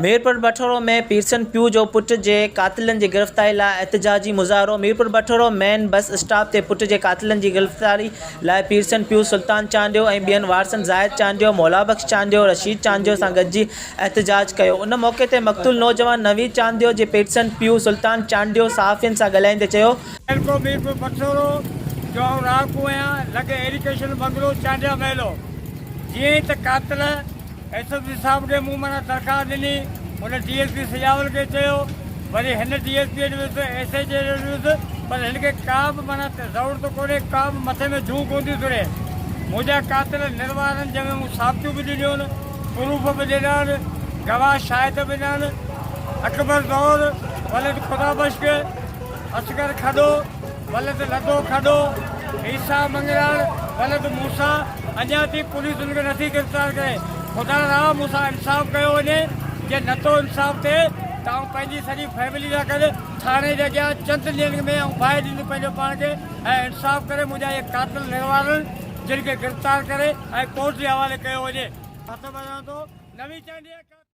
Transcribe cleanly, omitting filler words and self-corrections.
मीरपुर बठोरो में पीरसन प्यू जो पुट जे कातिलन जी गिरफ़्तारी लाइ एहतजाजी मुज़ाहरो। मीरपुर बठोरो मेन बस स्टॉप ते पुट जे कातिलन जी गिरफ़्तारी लाइ पीरसन प्यू सुल्तान चांडियो ऐं ॿियनि वारसनि ज़ाहिद चांडियो, मौलाबख्श चांडियो, रशीद चांडियो सां गॾिजी एहतजाज कयो। उन मौक़े ते मक़तूल नौजवान नवीद चांडियो जे पीरसन प्यू सुल्तान चांडियो सहाफ़ियुनि सां ॻाल्हाईंदे चयो, मीरपुर बठोरो जो राहको आहियां लॻे एजुकेशन बंगलो चांडिया महलो जीअं त कातिल एसएसपी साहब खे मूं माना दरख़्वास्त ॾिनी, हुन DSP सजावल खे चयो, वरी हिन DSP ॾिनुसि SHO ॾिनुसि, पर हिनखे का बि माना ज़रूरत कोन्हे, का बि मथे में जूं कोन थी तुरे। मुंहिंजा कातिल निर्वारनि जंहिंमें मूं साबितियूं बि ॾिनियूं आहिनि, प्रूफ बि ॾिना आहिनि, गवाह शाहिद बि ॾिना आहिनि। अकबर दौर, वलद खुदा बख्श, असगर खॾो, वलद लदो खॾो, ईसा मंगराल, वलद मूसा, अञा ताईं पुलिस हुनखे नथी गिरफ़्तार करे। खुदा रहा मूंसां इंसाफ़ कयो वञे, जे नथो इंसाफ़ थिए त आउं पंहिंजी सॼी फैमिली सां गॾु थाणे जे अॻियां चंद ॾींहंनि में आउं बाहि ॾींदुमि पंहिंजो पाण खे ऐं इंसाफ़ करे मुंहिंजा इहे कातिल निर्वारनि जिन खे गिरफ़्तार करे ऐं कोर्ट जे हवाले कयो वञे। हथ वधां थो नवी चांडिया।